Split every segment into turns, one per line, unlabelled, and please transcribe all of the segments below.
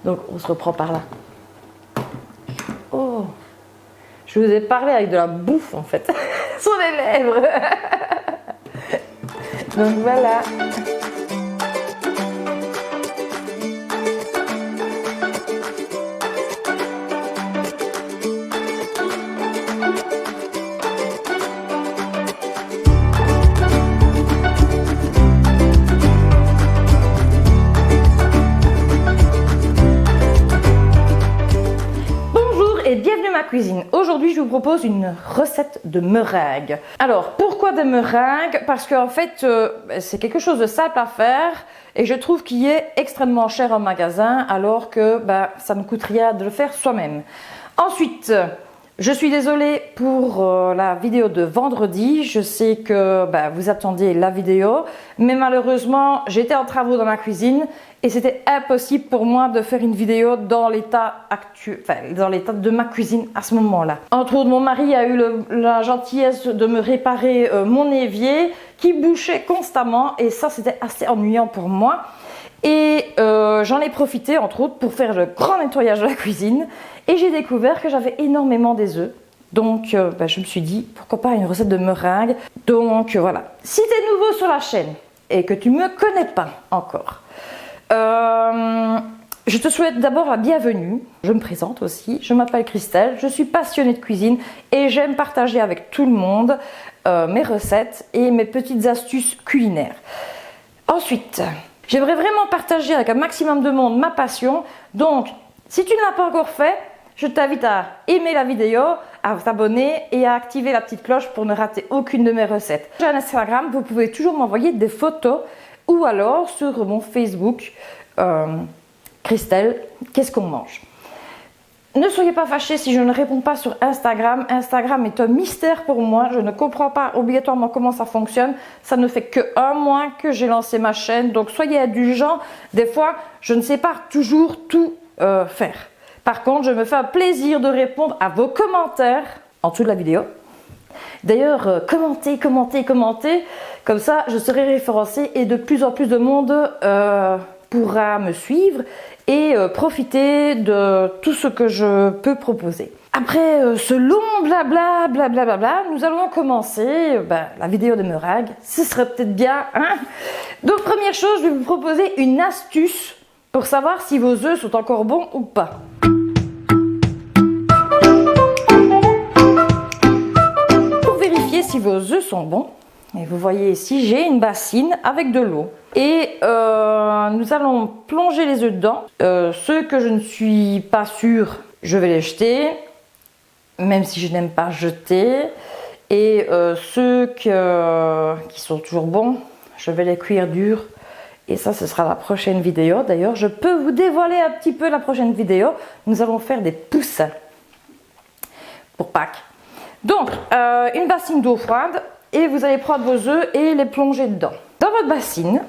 Donc on se reprend par là. Oh, je vous ai parlé avec de la bouffe en fait sur les lèvres. Donc voilà. Et bienvenue à ma cuisine. Aujourd'hui, je vous propose une recette de meringues. Alors, pourquoi des meringues? Parce qu'en fait, c'est quelque chose de simple à faire et je trouve qu'il est extrêmement cher en magasin alors que ça ne coûte rien de le faire soi-même. Ensuite, je suis désolée pour la vidéo de vendredi. Je sais que vous attendiez la vidéo, mais malheureusement, j'étais en travaux dans ma cuisine et c'était impossible pour moi de faire une vidéo dans l'état actuel, dans l'état de ma cuisine à ce moment-là. Entre autres, mon mari a eu la gentillesse de me réparer mon évier qui bouchait constamment et ça, c'était assez ennuyant pour moi. Et j'en ai profité entre autres pour faire le grand nettoyage de la cuisine et j'ai découvert que j'avais énormément des œufs. Donc je me suis dit pourquoi pas une recette de meringue. Donc voilà, si tu es nouveau sur la chaîne et que tu ne me connais pas encore, je te souhaite d'abord la bienvenue. Je me présente aussi, je m'appelle Christelle, je suis passionnée de cuisine et j'aime partager avec tout le monde mes recettes et mes petites astuces culinaires. Ensuite, j'aimerais vraiment partager avec un maximum de monde ma passion. Donc, si tu ne l'as pas encore fait, je t'invite à aimer la vidéo, à t'abonner et à activer la petite cloche pour ne rater aucune de mes recettes. J'ai un Instagram, vous pouvez toujours m'envoyer des photos ou alors sur mon Facebook, Christelle, qu'est-ce qu'on mange? Ne soyez pas fâchés si je ne réponds pas sur Instagram. Instagram est un mystère pour moi. Je ne comprends pas obligatoirement comment ça fonctionne. Ça ne fait que un mois que j'ai lancé ma chaîne. Donc soyez indulgents. Des fois, je ne sais pas toujours tout faire. Par contre, je me fais un plaisir de répondre à vos commentaires en dessous de la vidéo. D'ailleurs, commentez. Comme ça, je serai référencée et de plus en plus de monde pourra me suivre et profiter de tout ce que je peux proposer. Après ce long blabla, nous allons commencer la vidéo de meringues. Ce serait peut-être bien, hein? Donc première chose, je vais vous proposer une astuce pour savoir si vos œufs sont encore bons ou pas. Pour vérifier si vos œufs sont bons, et vous voyez ici, j'ai une bassine avec de l'eau. Et nous allons plonger les œufs dedans. Ceux que je ne suis pas sûre, je vais les jeter, même si je n'aime pas jeter. Et ceux qui sont toujours bons, je vais les cuire durs. Et ça, ce sera la prochaine vidéo. D'ailleurs, je peux vous dévoiler un petit peu la prochaine vidéo. Nous allons faire des poussins pour Pâques. Donc, une bassine d'eau froide. Et vous allez prendre vos œufs et les plonger dedans. Dans votre bassine,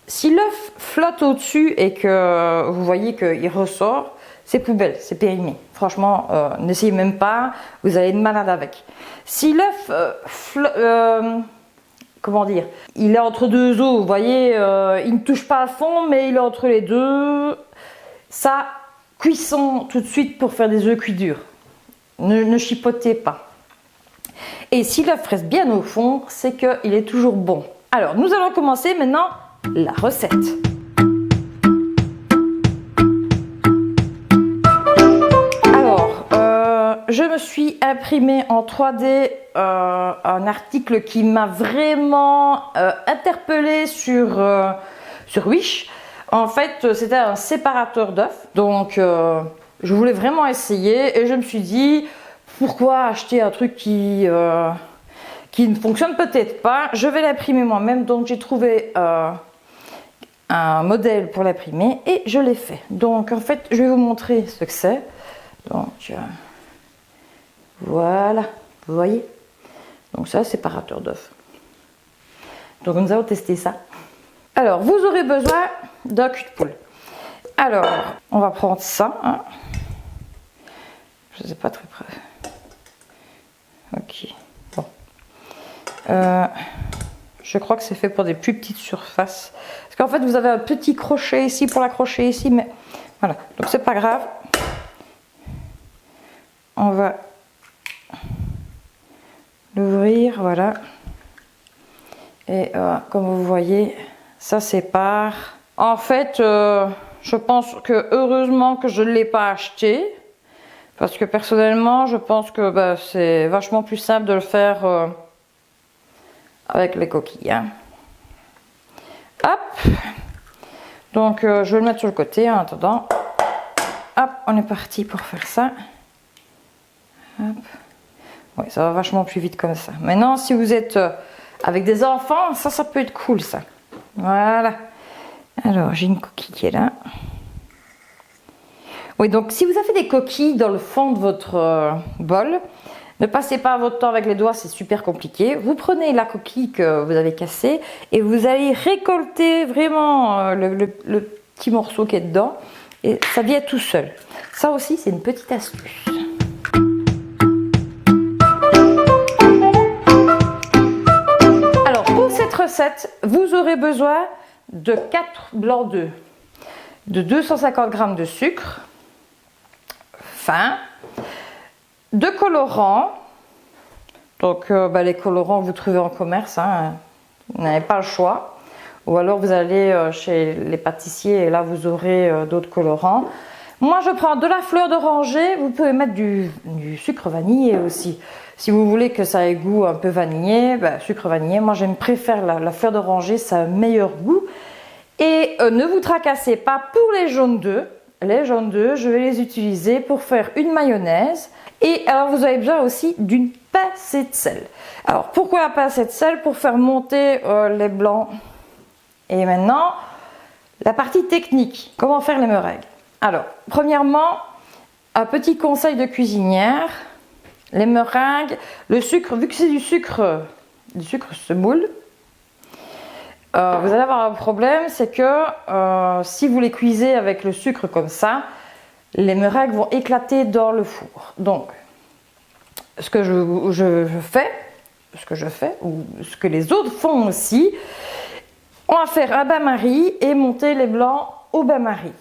si l'œuf flotte au-dessus et que vous voyez qu'il ressort, c'est poubelle, c'est périmé. Franchement, n'essayez même pas, vous allez être malade avec. Si l'œuf, comment dire, il est entre deux eaux, vous voyez, il ne touche pas à fond, mais il est entre les deux, ça, cuisson tout de suite pour faire des œufs cuits durs. Ne chipotez pas. Et si l'œuf reste bien au fond, c'est qu'il est toujours bon. Alors, nous allons commencer maintenant la recette. Alors, je me suis imprimé en 3D un article qui m'a vraiment interpellée sur Wish. En fait, c'était un séparateur d'œufs. Donc, je voulais vraiment essayer et je me suis dit... Pourquoi acheter un truc qui ne fonctionne peut-être pas? Je vais l'imprimer moi-même, donc j'ai trouvé un modèle pour l'imprimer et je l'ai fait. Donc en fait, je vais vous montrer ce que c'est. Donc voilà, vous voyez? Donc ça, séparateur d'œufs. Donc nous allons tester ça. Alors, vous aurez besoin d'un cul de poule. Alors, on va prendre ça. Hein. Je ne sais pas très près. Ok, bon. Je crois que c'est fait pour des plus petites surfaces. Parce qu'en fait, vous avez un petit crochet ici pour l'accrocher ici, mais Voilà, donc c'est pas grave. On va l'ouvrir, voilà. Et comme vous voyez, ça sépare. En fait, je pense que heureusement que je ne l'ai pas acheté. Parce que personnellement, je pense que c'est vachement plus simple de le faire avec les coquilles. Hein. Hop. Donc, je vais le mettre sur le côté en attendant. Hop, on est parti pour faire ça. Hop. Oui, ça va vachement plus vite comme ça. Maintenant, si vous êtes avec des enfants, ça peut être cool, ça. Voilà. Alors, j'ai une coquille qui est là. Oui, donc si vous avez des coquilles dans le fond de votre bol, ne passez pas votre temps avec les doigts, c'est super compliqué. Vous prenez la coquille que vous avez cassée et vous allez récolter vraiment le petit morceau qui est dedans et ça vient tout seul. Ça aussi, c'est une petite astuce. Alors, pour cette recette, vous aurez besoin de 4 blancs d'œufs, de 250 g de sucre, fin, de colorants, donc les colorants que vous trouvez en commerce, hein, vous n'avez pas le choix, ou alors vous allez chez les pâtissiers et là vous aurez d'autres colorants. Moi je prends de la fleur d'oranger, vous pouvez mettre du sucre vanillé aussi, si vous voulez que ça ait goût un peu vanillé, sucre vanillé, moi je préfère la fleur d'oranger, ça a un meilleur goût. Et ne vous tracassez pas pour les jaunes d'œufs. Les jaunes d'œufs, je vais les utiliser pour faire une mayonnaise. Et alors, vous avez besoin aussi d'une pincée de sel. Alors, pourquoi la pincée de sel? Pour faire monter les blancs. Et maintenant, la partie technique. Comment faire les meringues? Alors, premièrement, un petit conseil de cuisinière. Les meringues, le sucre, vu que c'est du sucre semoule, vous allez avoir un problème, c'est que si vous les cuisez avec le sucre comme ça, les meringues vont éclater dans le four. Donc, ce que je fais, ou ce que les autres font aussi, on va faire un bain-marie et monter les blancs au bain-marie.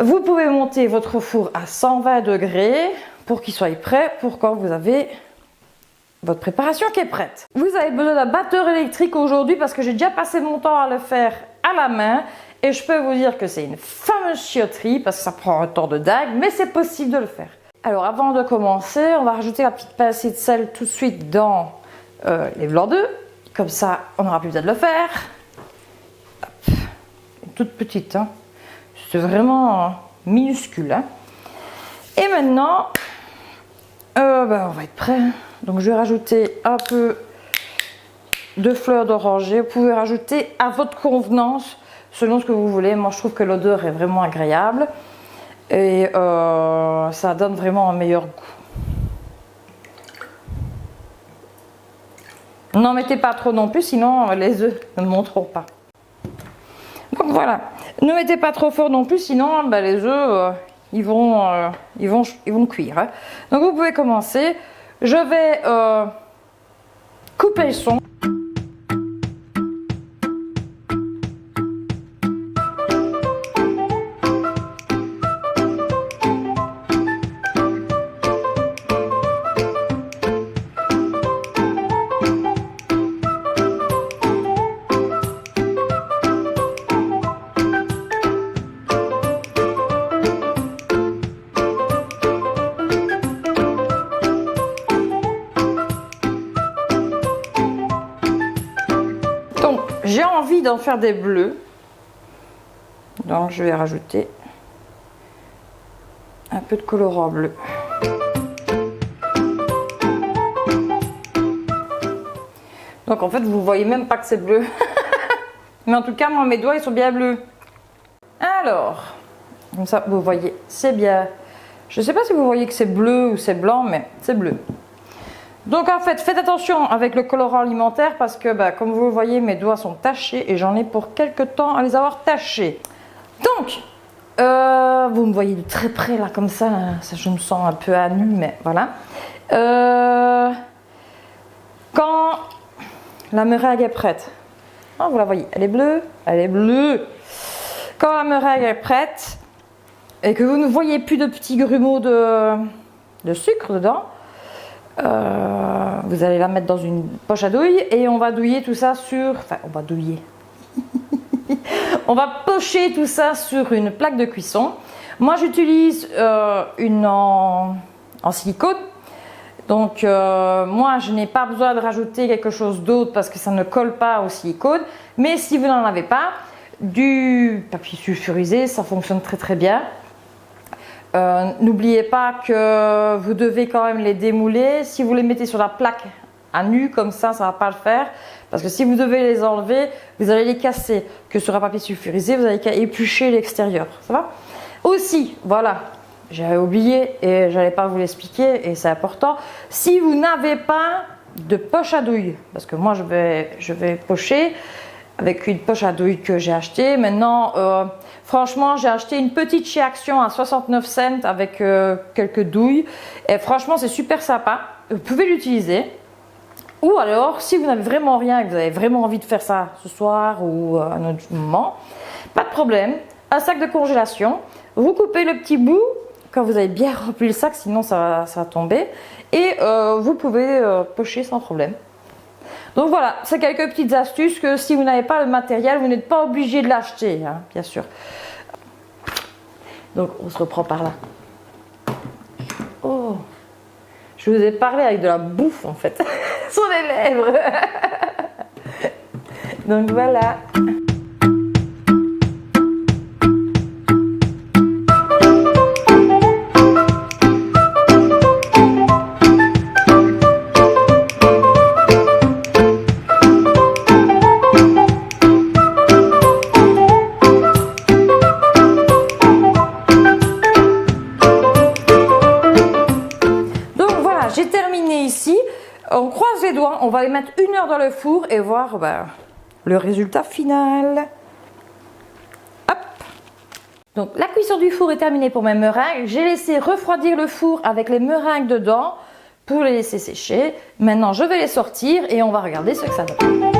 Vous pouvez monter votre four à 120 degrés pour qu'il soit prêt pour quand vous avez votre préparation qui est prête. Vous avez besoin d'un batteur électrique aujourd'hui parce que j'ai déjà passé mon temps à le faire à la main et je peux vous dire que c'est une fameuse chioterie parce que ça prend un temps de dingue, mais c'est possible de le faire. Alors avant de commencer, on va rajouter la petite pincée de sel tout de suite dans les blancs d'œufs, comme ça on n'aura plus besoin de le faire. Hop. Toute petite, hein. C'est vraiment minuscule. Hein. Et maintenant, on va être prêt. Donc je vais rajouter un peu de fleur d'oranger. Vous pouvez rajouter à votre convenance, selon ce que vous voulez. Moi je trouve que l'odeur est vraiment agréable. Et ça donne vraiment un meilleur goût. N'en mettez pas trop non plus, sinon les œufs ne monteront pas. Donc voilà, ne mettez pas trop fort non plus, sinon les œufs ils vont cuire. Hein. Donc vous pouvez commencer. Je vais couper le son. Donc, j'ai envie d'en faire des bleus. Donc, je vais rajouter un peu de colorant bleu. Donc, en fait, vous ne voyez même pas que c'est bleu. Mais en tout cas, moi, mes doigts, ils sont bien bleus. Alors, comme ça, vous voyez, c'est bien. Je ne sais pas si vous voyez que c'est bleu ou c'est blanc, mais c'est bleu. Donc en fait, faites attention avec le colorant alimentaire parce que comme vous le voyez, mes doigts sont tachés et j'en ai pour quelques temps à les avoir tachés. Donc, vous me voyez de très près là comme ça, je me sens un peu à nu, mais voilà. Quand la meringue est prête, vous la voyez, elle est bleue, elle est bleue. Quand la meringue est prête, et que vous ne voyez plus de petits grumeaux de sucre dedans, vous allez la mettre dans une poche à douille et on va douiller tout ça sur... Enfin, on va douiller. On va pocher tout ça sur une plaque de cuisson. Moi, j'utilise une en silicone. Donc, moi, je n'ai pas besoin de rajouter quelque chose d'autre parce que ça ne colle pas au silicone. Mais si vous n'en avez pas, du papier sulfurisé, ça fonctionne très très bien. N'oubliez pas que vous devez quand même les démouler. Si vous les mettez sur la plaque à nu comme ça ne va pas le faire. Parce que si vous devez les enlever, vous allez les casser. Que sur un papier sulfurisé, vous allez qu'à éplucher l'extérieur. Ça va? Aussi, voilà, j'avais oublié et je n'allais pas vous l'expliquer et c'est important. Si vous n'avez pas de poche à douille, parce que moi je vais pocher avec une poche à douille que j'ai achetée. Maintenant, franchement, j'ai acheté une petite chez Action à 69 cents avec quelques douilles. Et franchement, c'est super sympa. Vous pouvez l'utiliser. Ou alors, si vous n'avez vraiment rien et que vous avez vraiment envie de faire ça ce soir ou à un autre moment, pas de problème. Un sac de congélation. Vous coupez le petit bout quand vous avez bien rempli le sac, sinon ça va tomber. Et vous pouvez pocher sans problème. Donc voilà, c'est quelques petites astuces que si vous n'avez pas le matériel, vous n'êtes pas obligé de l'acheter, hein, bien sûr. Donc on se reprend par là. Oh, je vous ai parlé avec de la bouffe en fait, sur les lèvres. Donc voilà. J'ai terminé ici, on croise les doigts, on va les mettre 1 heure dans le four et voir le résultat final. Hop. Donc la cuisson du four est terminée pour mes meringues. J'ai laissé refroidir le four avec les meringues dedans pour les laisser sécher. Maintenant je vais les sortir et on va regarder ce que ça donne.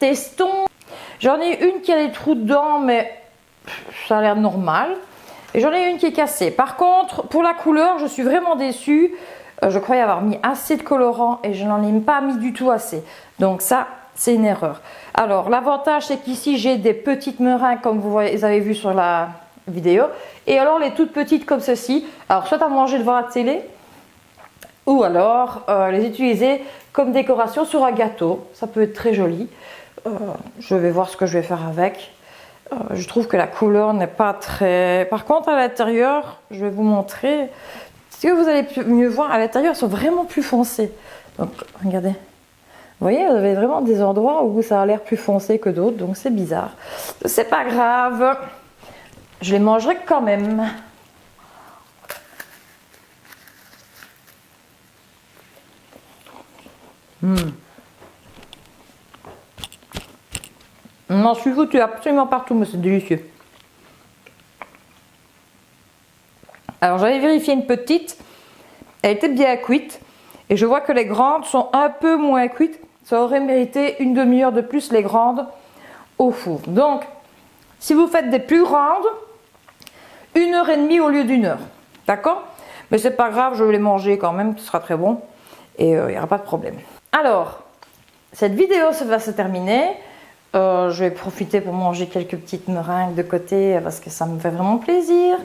Testons. J'en ai une qui a des trous dedans, mais ça a l'air normal. Et j'en ai une qui est cassée. Par contre, pour la couleur, je suis vraiment déçue. Je croyais avoir mis assez de colorant et je n'en ai pas mis du tout assez. Donc ça, c'est une erreur. Alors, l'avantage, c'est qu'ici, j'ai des petites meringues, comme vous avez vu sur la vidéo. Et alors, les toutes petites comme ceci. Alors, soit à manger devant la télé, ou alors les utiliser comme décoration sur un gâteau. Ça peut être très joli. Je vais voir ce que je vais faire avec. Je trouve que la couleur n'est pas très... Par contre, à l'intérieur, je vais vous montrer. Ce que vous allez mieux voir, à l'intérieur, elles sont vraiment plus foncées. Donc, regardez. Vous voyez, vous avez vraiment des endroits où ça a l'air plus foncé que d'autres. Donc, c'est bizarre. C'est pas grave. Je les mangerai quand même. J'en suis foutue absolument partout, mais c'est délicieux. Alors j'avais vérifié une petite, elle était bien cuite, et je vois que les grandes sont un peu moins cuites. Ça aurait mérité 1 demi-heure de plus les grandes au four. Donc, si vous faites des plus grandes, 1h30 au lieu d'1 heure. D'accord? Mais c'est pas grave, je vais les manger quand même, ce sera très bon, et il n'y aura pas de problème. Alors, cette vidéo va se terminer. Je vais profiter pour manger quelques petites meringues de côté parce que ça me fait vraiment plaisir.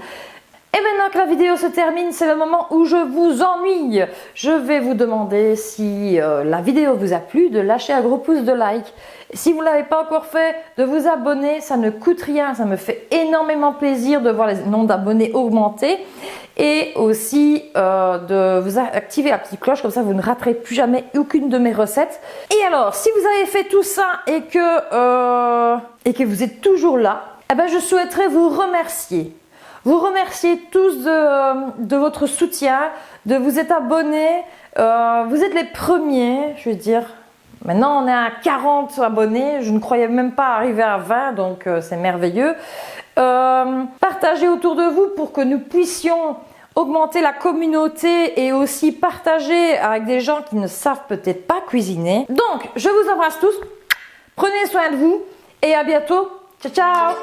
Et maintenant que la vidéo se termine, c'est le moment où je vous ennuie. Je vais vous demander si la vidéo vous a plu, de lâcher un gros pouce de like. Si vous ne l'avez pas encore fait, de vous abonner, ça ne coûte rien. Ça me fait énormément plaisir de voir les nombres d'abonnés augmenter. Et aussi de vous activer la petite cloche, comme ça vous ne raterez plus jamais aucune de mes recettes. Et alors, si vous avez fait tout ça et que vous êtes toujours là, eh ben, je souhaiterais vous remercier. Vous remercier tous de votre soutien, de vous être abonnés. Vous êtes les premiers, je veux dire, Maintenant, on est à 40 abonnés. Je ne croyais même pas arriver à 20, donc c'est merveilleux. Partagez autour de vous pour que nous puissions augmenter la communauté et aussi partager avec des gens qui ne savent peut-être pas cuisiner. Donc, je vous embrasse tous. Prenez soin de vous et à bientôt. Ciao, ciao!